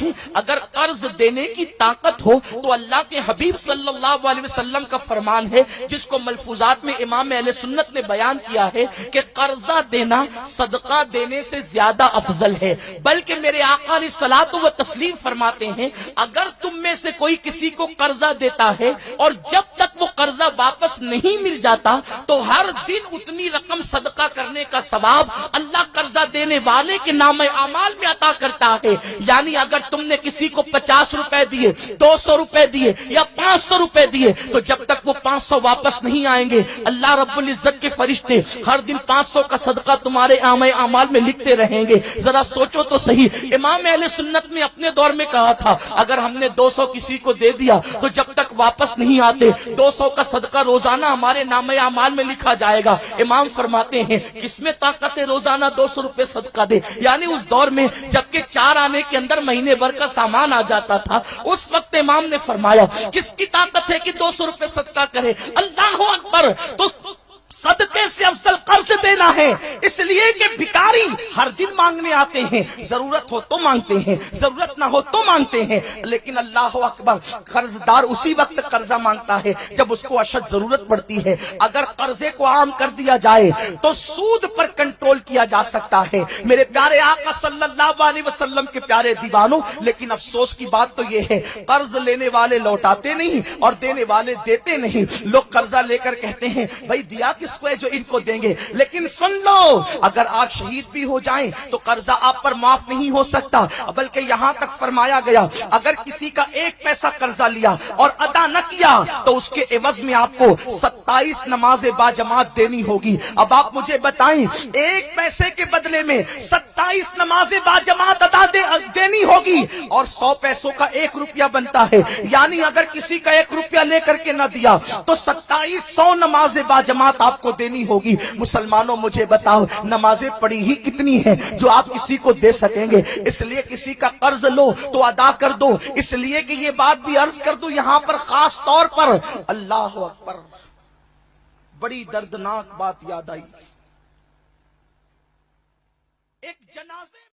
رکھیں، اگر قرض دینے کی طاقت ہو تو اللہ کے حبیب صلی اللہ علیہ وسلم کا فرمان ہے جس کو ملفوظات میں امام اہل سنت نے بیان کیا ہے کہ قرضہ دینا صدقہ دینے سے زیادہ افضل ہے، بلکہ میرے آقا علیہ الصلوۃ و تسلیم فرماتے ہیں اگر تم میں سے کوئی کسی کو قرضہ دیتا ہے اور جب تک وہ قرضہ واپس نہیں مل جاتا تو ہر دن اتنی رقم صدقہ کرنے کا ثواب اللہ قرضہ دینے والے کے نام اعمال میں عطا کرتا ہے۔ یعنی اگر تم نے کسی کو 50 روپے دیے، 200 روپے دیے یا 500 روپے دیے تو جب تک وہ 500 واپس نہیں آئیں گے اللہ رب العزت کے فرشتے ہر دن 500 کا صدقہ تمہارے اعمال میں لکھتے رہیں گے۔ ذرا سوچو تو صحیح، امام اہل سنت نے اپنے دور میں کہا تھا اگر ہم نے 200 کسی کو دے دیا تو جب تک واپس نہیں آتے 200 کا صدقہ روزانہ ہمارے نام اعمال میں لکھا جائے گا۔ امام فرماتے ہیں کس میں طاقت ہے روزانہ 200 روپے صدقہ دے؟ یعنی اس دور میں جبکہ 4 آنے کے اندر مہینے بھر کا سامان آ جاتا تھا، اس وقت امام نے فرمایا کس کی طاقت ہے کہ 200 روپے صدقہ کرے؟ اللہ اکبر! تو صدقے سے افضل قرض دینا ہے، اس لیے کہ بھکاری ہر دن مانگنے آتے ہیں، ضرورت ہو تو مانگتے ہیں، ضرورت نہ ہو تو مانگتے ہیں، لیکن اللہ اکبر قرض دار اسی وقت قرضہ مانگتا ہے جب اس کو اشد ضرورت پڑتی ہے۔ اگر قرضے کو عام کر دیا جائے تو سود پر کنٹرول کیا جا سکتا ہے۔ میرے پیارے آقا صلی اللہ علیہ وسلم کے پیارے دیوانوں، لیکن افسوس کی بات تو یہ ہے قرض لینے والے لوٹاتے نہیں اور دینے والے دیتے نہیں۔ لوگ قرضہ لے کر کہتے ہیں بھائی دیا کس کو ہے جو ان کو دیں گے، لیکن سن لو اگر آپ شہید بھی ہو جائیں تو قرضہ آپ پر معاف نہیں ہو سکتا، بلکہ یہاں تک فرمایا گیا اگر کسی کا 1 پیسہ قرضہ لیا اور ادا نہ کیا تو اس کے عوض میں آپ کو 27 نمازیں باجماعت دینی ہوگی۔ اب آپ مجھے بتائیں 1 پیسے کے بدلے میں 27 نمازیں باجماعت ادا دینی ہوگی اور 100 پیسوں کا 1 روپیہ بنتا ہے، یعنی اگر کسی کا 1 روپیہ لے کر کے نہ دیا تو 2700 نمازیں باجماعت آپ کو دینی ہوگی۔ مسلمانوں مجھے بتاؤ نمازیں پڑھی ہی کتنی ہیں جو آپ کسی کو دے سکیں گے؟ اس لیے کسی کا قرض لو تو ادا کر دو۔ اس لیے کہ یہ بات بھی عرض کر دو یہاں پر خاص طور پر، اللہ اکبر، بڑی دردناک بات یاد آئی۔ ایک جنازے